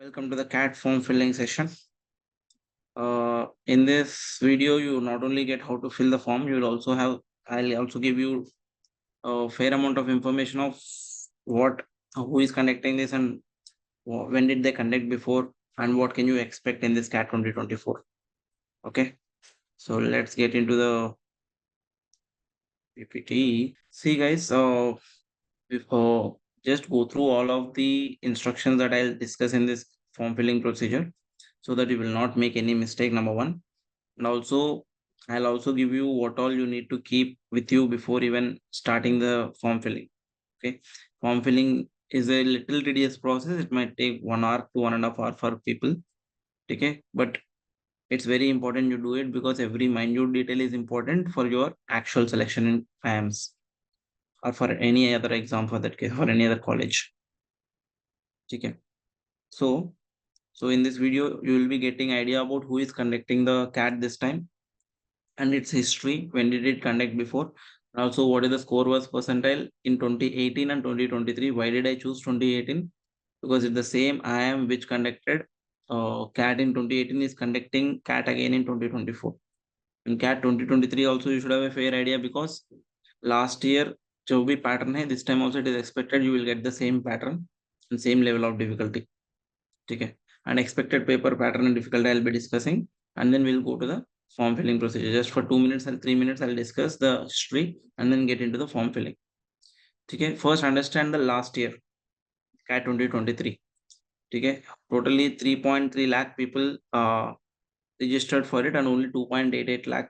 Welcome to the CAT form filling session. In this video, you not only get how to fill the form, you will also have, I'll also give you a fair amount of information of who is conducting this and when did they conduct before and what can you expect in this CAT 2024. Okay, so let's get into the PPT. See guys, before just go through all of the instructions that I'll discuss in this form filling procedure so that you will not make any mistake, number one. And also, I'll also give you what all you need to keep with you before even starting the form filling. Okay. Form filling is a little tedious process. It might take 1 hour to 1.5 hours for people. Okay. But it's very important you do it because every minute detail is important for your actual selection in IIMS or for any other exam for that case, for any other college. Okay. So, so in this video, you will be getting idea about who is conducting the CAT this time and its history. When did it conduct before? And also, what is the score was percentile in 2018 and 2023? Why did I choose 2018? Because it's the same IIM which conducted CAT in 2018 is conducting CAT again in 2024. In CAT 2023 also you should have a fair idea because last year जो भी pattern है, this time also it is expected you will get the same pattern and same level of difficulty. Okay, and expected paper pattern and difficulty I'll be discussing, and then we'll go to the form filling procedure. Just for 2 minutes and 3 minutes, I'll discuss the history and then get into the form filling. Okay, first understand the last year, CAT 2023. Okay, totally 3.3 lakh people registered for it, and only 2.88 lakh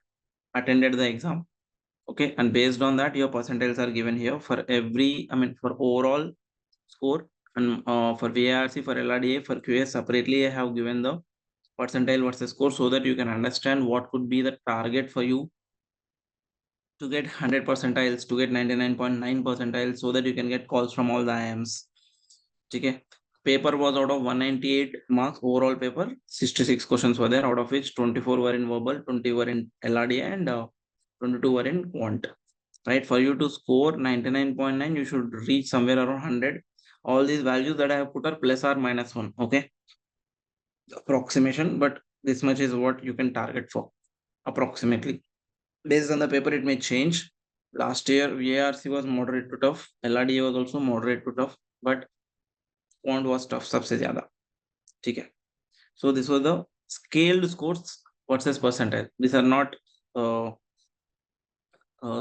attended the exam. Okay, and based on that, your percentiles are given here for every, for overall score, and for VARC, for LRDA, for QS separately, I have given the percentile versus score so that you can understand what could be the target for you to get 100 percentiles, to get 99.9 percentiles, so that you can get calls from all the IIMs. Okay. Paper was out of 198 marks overall paper. 66 questions were there, out of which 24 were in verbal, 20 were in LRDA, and 22 were in quant. Right? For you to score 99.9, you should reach somewhere around 100. All these values that I have put are plus or minus 1. Okay. Approximation, but this much is what you can target for approximately. Based on the paper, it may change. Last year, VARC was moderate to tough. LRDA was also moderate to tough, but quant was tough सबसे ज़्यादा. ठीक है. So this was the scaled scores versus percentile. These are not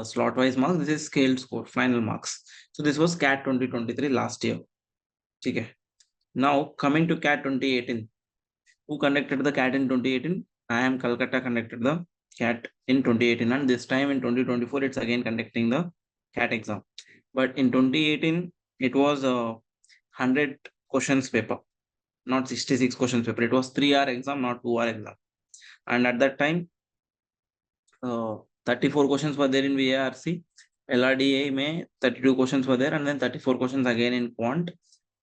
slot wise marks. This is scaled score, final marks. So this was CAT 2023 last year. ठीक है. Now coming to CAT 2018. Who conducted the CAT in 2018? IIM Calcutta conducted the CAT in 2018, and this time in 2024 it's again conducting the CAT exam. But in 2018 it was a 100 questions paper, not 66 questions paper. It was 3-hour exam, not 2-hour exam. And at that time 34 questions were there in VARC. LRDA may 32 questions were there, and then 34 questions again in quant.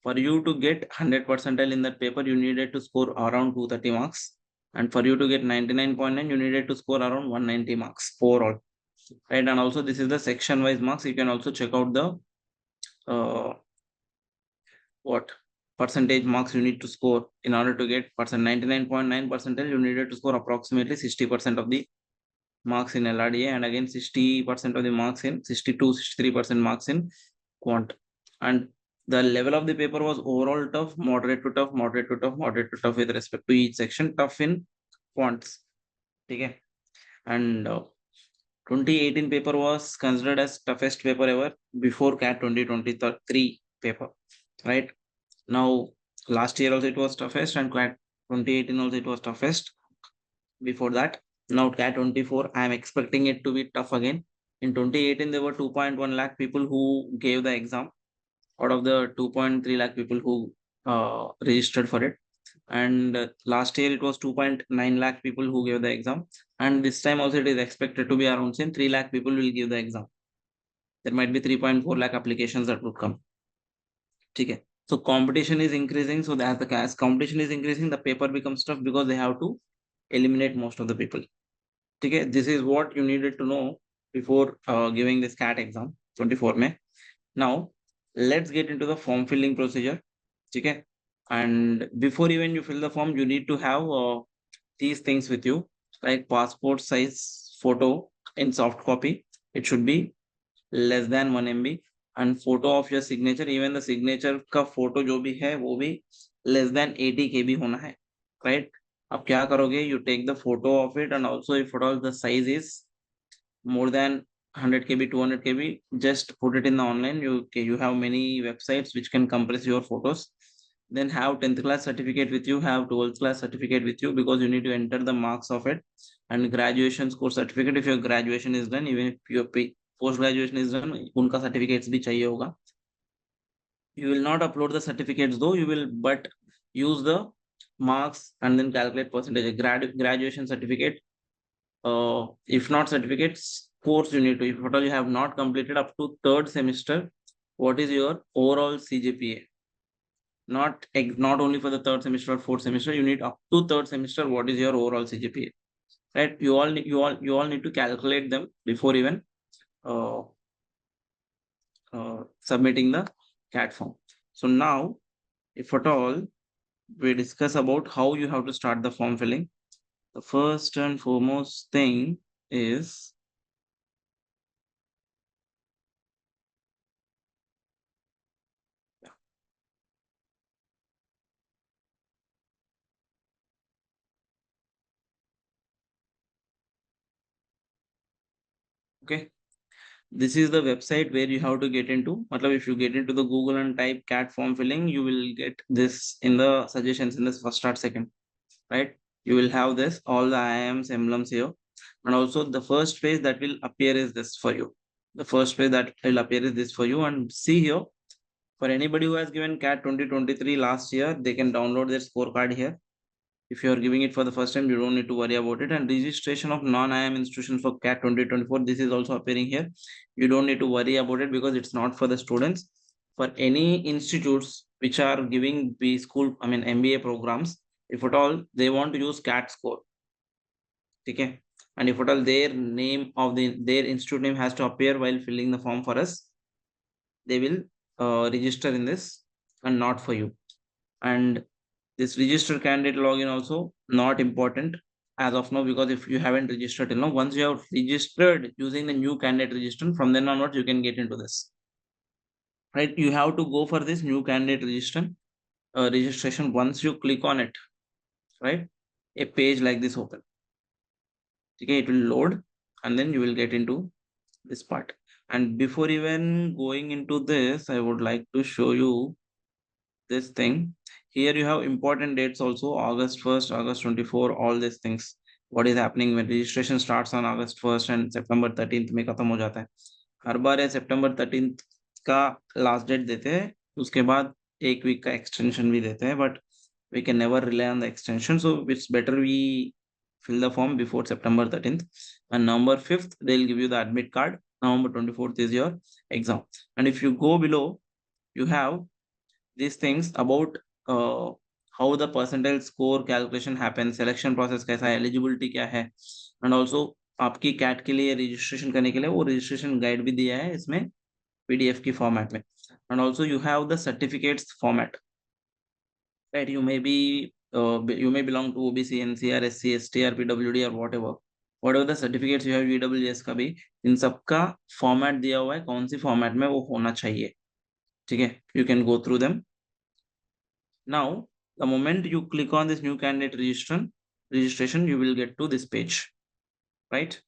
For you to get 100 percentile in that paper, you needed to score around 230 marks. And for you to get 99.9, you needed to score around 190 marks overall. Right. And also this is the section wise marks. You can also check out the what percentage marks you need to score in order to get 99.9 percentile. You needed to score approximately 60% of the marks in LRDA, and again 60% of the marks in 63% marks in quant. And the level of the paper was overall tough, moderate to tough, moderate to tough, moderate to tough with respect to each section, tough in quants. Okay. And 2018 paper was considered as toughest paper ever before CAT 2023 paper. Right. Now, last year also it was toughest, and CAT 2018 also it was toughest before that. Now CAT 24, I am expecting it to be tough again. In 2018, there were 2.1 lakh people who gave the exam out of the 2.3 lakh people who registered for it. And last year it was 2.9 lakh people who gave the exam. And this time also it is expected to be around same 3 lakh people will give the exam. There might be 3.4 lakh applications that would come. Okay. So competition is increasing. So as competition is increasing, the paper becomes tough because they have to eliminate most of the people. Okay, this is what you needed to know before giving this CAT exam 24 May. Now let's get into the form filling procedure. Okay, And before even you fill the form, you need to have these things with you, like passport size photo in soft copy. It should be less than 1 MB, and photo of your signature, even the signature का photo जो भी है वो भी less than 80 KB होना है, right? अब क्या करोगे, you take the photo of it, and also if at all the size is more than 100 KB, 200 KB, just put it in the online. You have many websites which can compress your photos. Then have 10th class certificate with you, have 12th class certificate with you, because you need to enter the marks of it. And graduation score certificate, if your graduation is done, even if your post graduation is done, उनका certificates भी चाहिए होगा. You will not upload the certificates though, you will but use the marks and then calculate percentage. Graduation certificate, if not certificates, course you need to. If at all you have not completed up to third semester, what is your overall CGPA? Not only for the third semester or fourth semester, you need up to third semester. What is your overall CGPA? Right? You all need to calculate them before even uh, submitting the CAT form. So now, if at all we discuss about how you have to start the form filling, the first and foremost thing is, okay, this is the website where you have to get into. Matlab, if you get into the Google and type CAT form filling, you will get this in the suggestions in this first start second, right? You will have this all the IAMs emblems here, and also the first page that will appear is this for you. The first page that will appear is this for you, and see here, for anybody who has given CAT 2023 last year, they can download their scorecard here. If you are giving it for the first time, you don't need to worry about it. And registration of non-IIM institutions for CAT 2024, this is also appearing here. You don't need to worry about it because it's not for the students. For any institutes which are giving B school, I mean MBA programs, if at all they want to use CAT score, okay, and if at all their name of their institute name has to appear while filling the form for us, they will register in this, and not for you. And this register candidate login also not important as of now, because if you haven't registered till now, once you have registered using the new candidate register, from then onwards you can get into this, right? You have to go for this new candidate registration. Once you click on it, right, a page like this open, okay, it will load, and then you will get into this part. And before even going into this, I would like to show you this thing. Here you have important dates also, August 1st, August 24, all these things. What is happening when registration starts on August 1st and September 13th में खत्म हो जाता है. हर बार है September 13th का last date देते हैं, उसके बाद एक वीक का एक्सटेंशन भी देते हैं, but we can never rely on the extension, so it's better we fill the form before September 13th. And November 5th they'll give you the admit card. November 24th is your exam. And if you go below, you have these things about how the percentile score calculation happens, selection process कैसा है, eligibility क्या है, and also आपकी CAT के लिए registration करने के लिए वो registration guide भी दिया है इसमें PDF की format में. And also you have the certificates format, right? You may belong to OBC, NCR, SC, ST, or PWD or whatever the certificates you have, EWS का भी, इन सबका format दिया हुआ है, कौन सी format में वो होना चाहिए, ठीक है? You can go through them. Now, the moment you click on this new candidate registration, you will get to this page, right?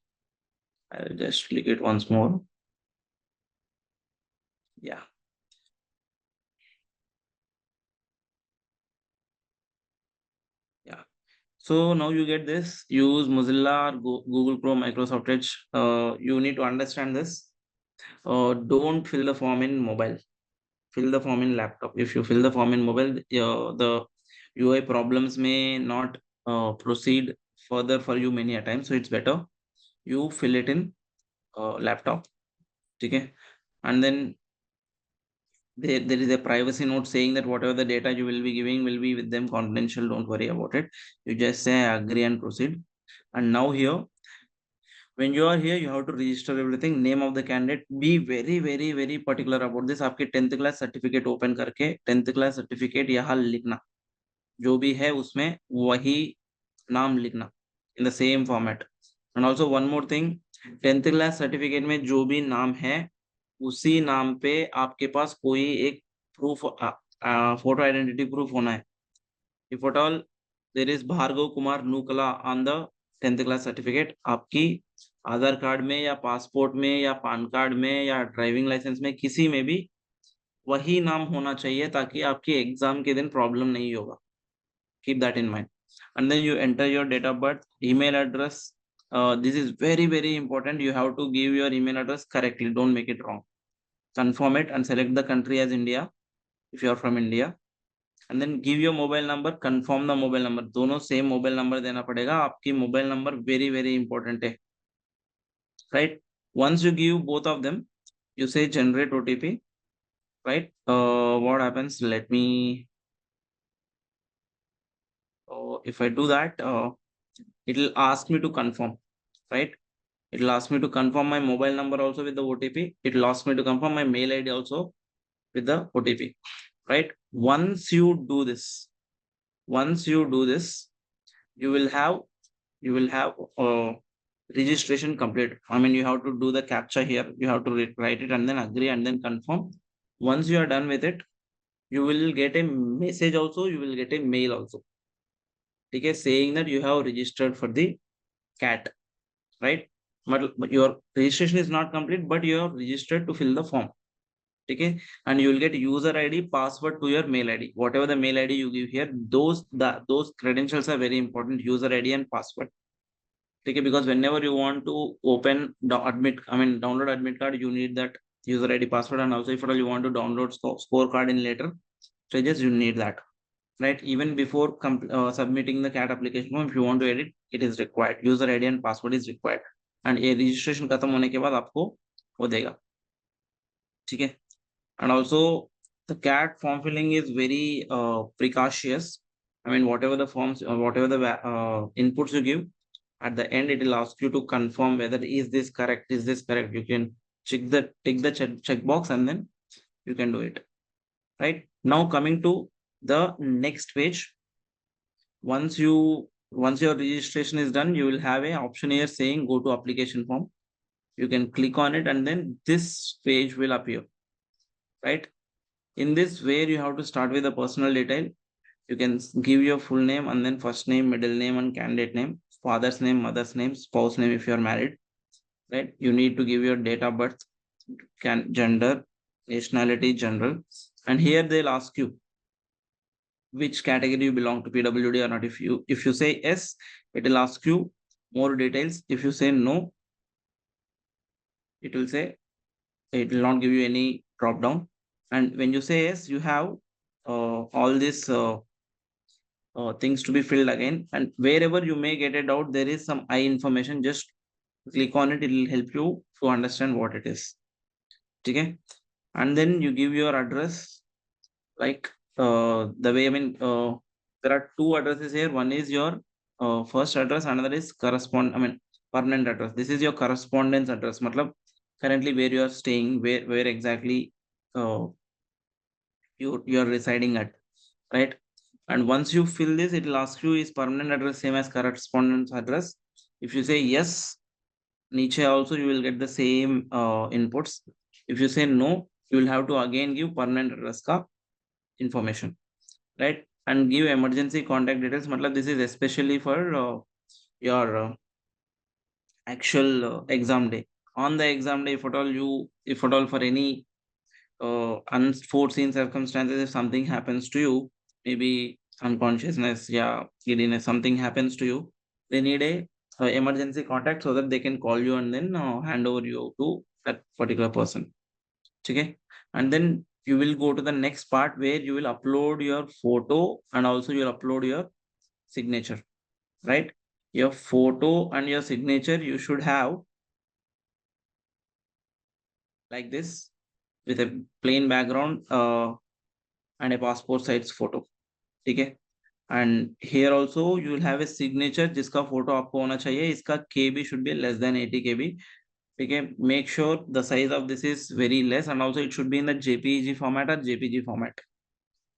I'll just click it once more. Yeah. Yeah. So now you get this, use Mozilla, or Google Chrome, Microsoft Edge. You need to understand this. Don't fill the form in mobile. Fill the form in laptop. If you fill the form in mobile, the UI problems may not proceed further for you many a time. So it's better you fill it in laptop. Okay. And then there is a privacy note saying that whatever the data you will be giving will be with them confidential. Don't worry about it. You just say agree and proceed. And now here, when you are here, you have to register everything. Name of the candidate. Be very, very, very particular about this. आपके 10th class certificate open करके 10th class certificate यहाँ लिखना. जो भी है उसमें वही नाम लिखना in the same format. And also one more thing, 10th class certificate में जो भी नाम है उसी नाम पे आपके पास कोई एक प्रूफ, फोटो आइडेंटिटी प्रूफ होना है। If at all there is Bhargav Kumar Nukala on the 10th class certificate, आपकी आधार कार्ड में या पासपोर्ट में या पैन कार्ड में या ड्राइविंग लाइसेंस में किसी में भी वही नाम होना चाहिए, ताकि आपकी एग्जाम के दिन प्रॉब्लम नहीं होगा। Keep that in mind. And then you enter your date of birth, email address. This is very, very important. You have to give your email address correctly. Don't make it wrong. Confirm it and select the country as India if you are from India. And then give your mobile number. Confirm the mobile number. दोनों same mobile number देना पड़ेगा। आपकी mobile number very, very important है, right? Once you give both of them, you say generate OTP, right? What happens? Let me. If I do that, it will ask me to confirm, right? It will ask me to confirm my mobile number also with the OTP. It will ask me to confirm my mail ID also with the OTP, right? Once you do this, you will have registration complete. I mean, you have to do the captcha here. You have to write it and then agree and then confirm. Once you are done with it, you will get a message also. You will get a mail also. Okay, saying that you have registered for the CAT, right? But your registration is not complete, but you are registered to fill the form. Okay, and you will get user ID, password to your mail ID. Whatever the mail ID you give here, those credentials are very important. User ID and password. Okay, because whenever you want to open the download admit card, you need that user ID, password, and also if at all you want to download scorecard in later stages, you need that. Right, even before submitting the CAT application form, if you want to edit, it is required. User ID and password is required. And ये registration खत्म होने के बाद आपको वो देगा, ठीक है? And also the CAT form filling is very precautious. I mean, whatever the forms or whatever the inputs you give, at the end it will ask you to confirm whether is this correct, is this correct. You can tick the check box and then you can do it. Right, now coming to the next page. Once your registration is done, you will have a option here saying go to application form. You can click on it and then this page will appear, right? In this, where you have to start with the personal detail. You can give your full name and then first name, middle name, and candidate name, father's name, mother's name, spouse name if you are married, right? You need to give your date of birth, gender, nationality, general, and here they'll ask you which category you belong to, PWD or not. If you say yes, it will ask you more details. If you say no, it will not give you any drop down. And when you say yes, you have all these things to be filled again. And wherever you may get a doubt, there is some I information. Just click on it. It will help you to understand what it is. Okay, and then you give your address, like the way, there are two addresses here. One is your first address, another is permanent address. This is your correspondence address, matlab currently where you are staying, where exactly uh, you are residing at, right? And once you fill this, it will ask you is permanent address same as correspondence address. If you say yes, niche also you will get the same inputs. If you say no, you will have to again give permanent address ka information, right? And give emergency contact details. Matlab this is especially for your actual exam day. On the exam day, if at all for any unforeseen circumstances, if something happens to you, maybe unconsciousness, yeah, giddiness, something happens to you, they need a emergency contact so that they can call you and then hand over you to that particular person. Okay, and then you will go to the next part where you will upload your photo and also you'll upload your signature, right? Your photo and your signature you should have like this, with a plain background and a passport size photo. Okay, and here also you will have a signature जिसका photo आपको होना चाहिए. इसका KB should be less than 80 KB. Okay, make sure the size of this is very less, and also it should be in the JPEG format or JPG format,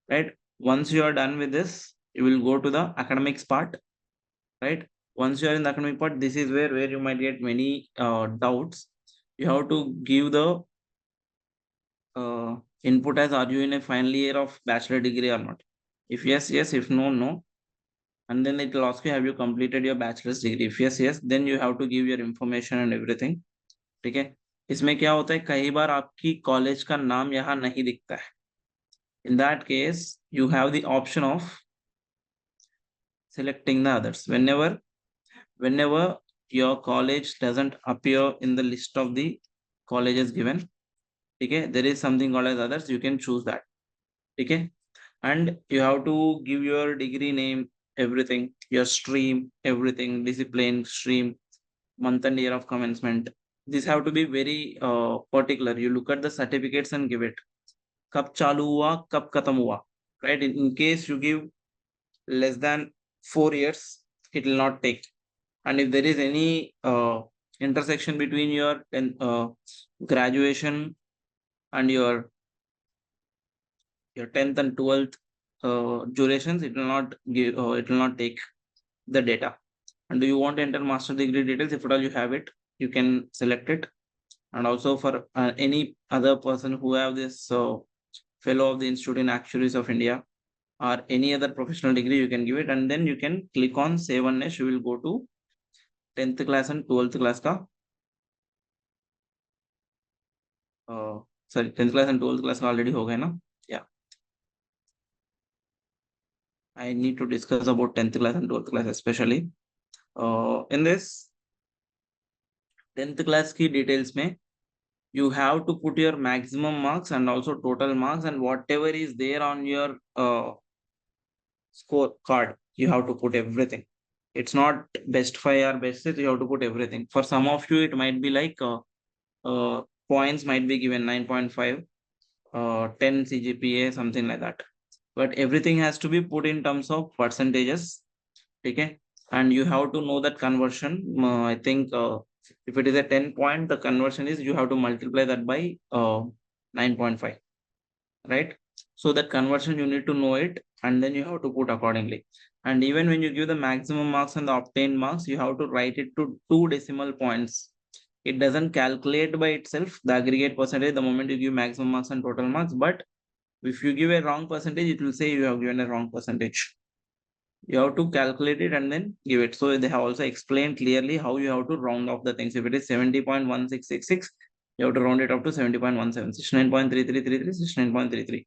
right? Once you are done with this, you will go to the academics part, right? Once you are in the academic part, this is where you might get many doubts. You have to give the input as, are you in a final year of bachelor degree or not? If yes, yes. If no, no. And then it will ask you, have you completed your bachelor's degree? If yes, yes, then you have to give your information and everything. ठीक है? इसमें क्या होता है, कई बार आपकी college का नाम यहाँ नहीं दिखता है. In that case, you have the option of selecting the others. Whenever your college doesn't appear in the list of the colleges given, okay, there is something called as others. You can choose that. Okay, and you have to give your degree name, everything, your stream, everything, discipline, stream, month and year of commencement. These have to be very particular. You look at the certificates and give it. कब चालू हुआ, कब खत्म हुआ, right? In case you give less than 4 years, it will not take. And if there is any intersection between your graduation and your 10th and 12th durations, it will not give, it will not take the data. And do you want to enter master degree details? If at all you have it, you can select it. And also for any other person who have this fellow of the Institute in Actuaries of India or any other professional degree, you can give it. And then you can click on save and next. You will go to 10th class and 12th class ka sorry, 10th class and 12th class का already हो गए ना. Yeah, I need to discuss about 10th class and 12th class especially. In this 10th class की details में, you have to put your maximum marks and also total marks, and whatever is there on your score card, you have to put everything. It's not best 5 or best 6, you have to put everything. For some of you, it might be like points might be given 9.5, 10 CGPA, something like that. But everything has to be put in terms of percentages. Okay. And you have to know that conversion. I think if it is a 10 point, the conversion is you have to multiply that by 9.5, right? So that conversion, you need to know it, and then you have to put accordingly. And even when you give the maximum marks and the obtained marks, you have to write it to 2 decimal points. It doesn't calculate by itself the aggregate percentage the moment you give maximum marks and total marks. But if you give a wrong percentage, it will say you have given a wrong percentage. You have to calculate it and then give it. So they have also explained clearly how you have to round off the things. If it is 70.1666, you have to round it up to 70.17, 69.3333, 69.33,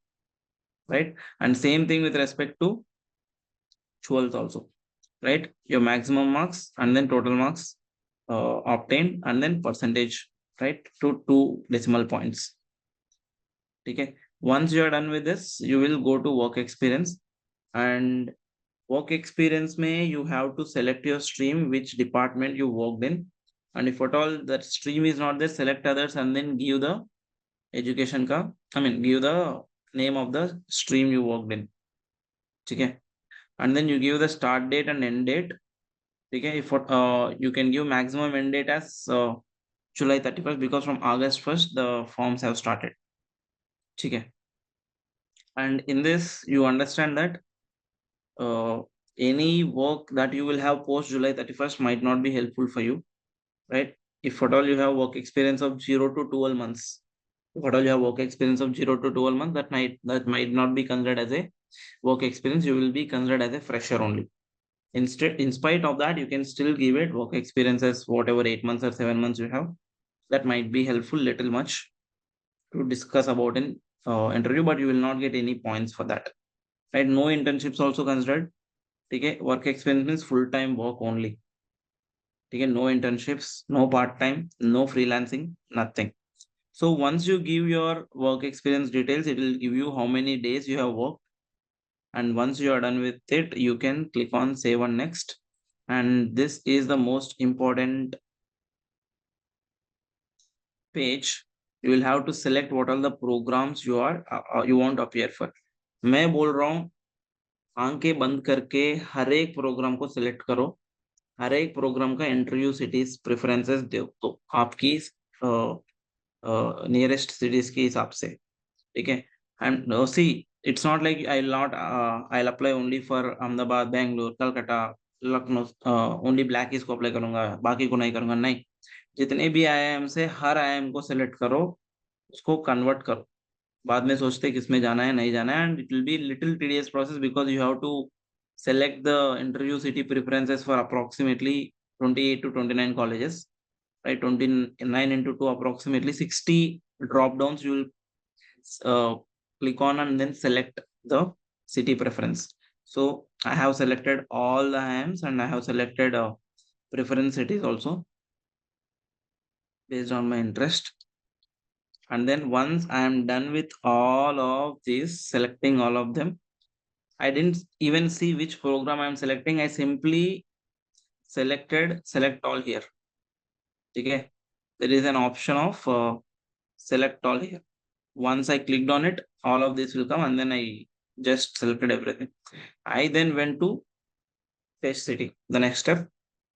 right? And same thing with respect to 12th also, right? Your maximum marks and then total marks obtained and then percentage, right? To 2 decimal points. Okay. Once you are done with this, you will go to work experience. And work experience may you have to select your stream, which department you worked in. And if at all that stream is not there, select others and then give the education ka, give the name of the stream you worked in. Okay. And then you give the start date and end date. Okay. If you can give maximum end date as July 31st, because from August 1st, the forms have started. Okay. And in this, you understand that any work that you will have post July 31st might not be helpful for you, right? If at all you have work experience of 0 to 12 months, if at all you have work experience of 0 to 12 months, that might not be considered as a work experience. You will be considered as a fresher only. Instead, in spite of that, you can still give it work experience as whatever 8 months or 7 months you have. That might be helpful little much to discuss about in interview, but you will not get any points for that, right? No internships also considered. Okay, work experience means full-time work only. Okay, no internships, no part-time, no freelancing, nothing. So once you give your work experience details, it will give you how many days you have worked. And once you are done with it, you can click on save and next. And this is the most important page. You will have to select what are the programs you want to appear for. मैं बोल रहा हूँ आंखें बंद करके हर एक programme को select करो, हर एक प्रोग्राम का इंटरव्यू सिटीज प्रेफरेंसेस दो तो आपकी नियरेस्ट सिटीज के हिसाब से. ठीक है. And see it's not like I'll apply only for Ahmedabad, Bangalore, Calcutta, Lucknow, only black ही इसको अप्लाई करूंगा, बाकी को नहीं करूंगा, नहीं। जितने भी आईआईएम से हर आईआईएम को सेलेक्ट करो, उसको कन्वर्ट करो। बाद में सोचते किसमें जाना है नहीं जाना है, and it will be little tedious process because you have to select the interview city preferences for approximately 28 to 29 colleges, right? 29 into 2, approximately 60 drop downs you will click on and then select the city preference. So I have selected all the IIMs and I have selected preference cities also based on my interest. And then once I am done with all of this, selecting all of them, I didn't even see which program I am selecting. I simply selected select all here. Okay. There is an option of select all here. Once I clicked on it, all of this will come, and then I just selected everything. I then went to test city, the next step.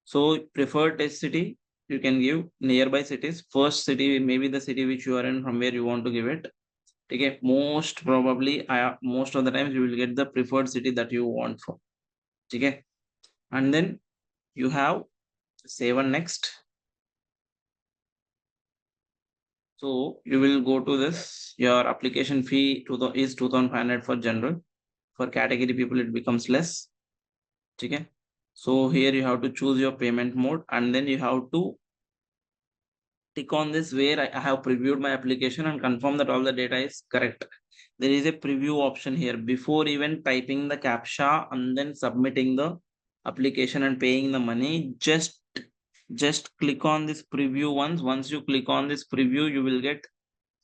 So preferred test city, you can give nearby cities. First city, maybe the city which you are in, from where you want to give it. Okay, most probably, most of the times you will get the preferred city that you want for. Okay, and then you have save and next. So you will go to this. Your application fee is 2,500 for general. For category people, it becomes less. Okay. So here you have to choose your payment mode, and then you have to tick on this where I have previewed my application and confirm that all the data is correct. There is a preview option here before even typing the CAPTCHA and then submitting the application and paying the money. Just click on this preview once. Once you click on this preview, you will get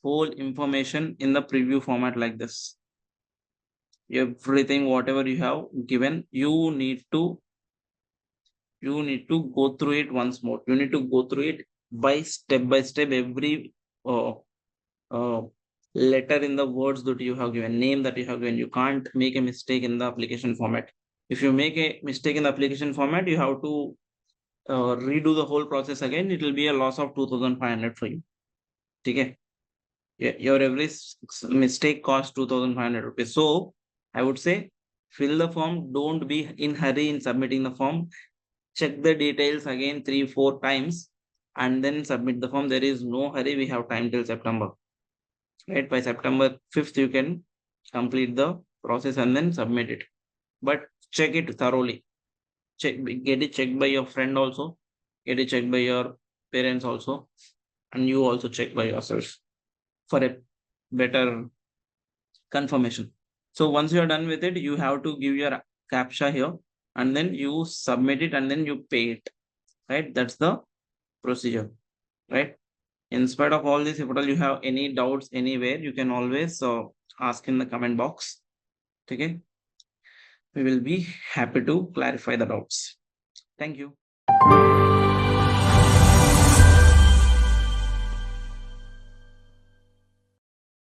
whole information in the preview format like this. Everything, whatever you have given, you need to go through it once more. You need to go through it by step, every uh, uh, letter in the words that you have given, name that you have given. You can't make a mistake in the application format. If you make a mistake in the application format, you have to redo the whole process again. It will be a loss of 2,500 for you. Okay. Yeah, your every mistake costs 2,500 rupees. So I would say fill the form. Don't be in hurry in submitting the form. Check the details again 3-4 times and then submit the form. There is no hurry. We have time till September. Right? By September 5th, you can complete the process and then submit it. But check it thoroughly. Get it checked by your friend also. Get it checked by your parents also. And you also check by yourself for a better confirmation. So once you are done with it, you have to give your CAPTCHA here and then you submit it and then you pay it. Right? That's the procedure. Right? In spite of all this, if at all you have any doubts anywhere, you can always ask in the comment box. Okay. We will be happy to clarify the doubts. Thank you.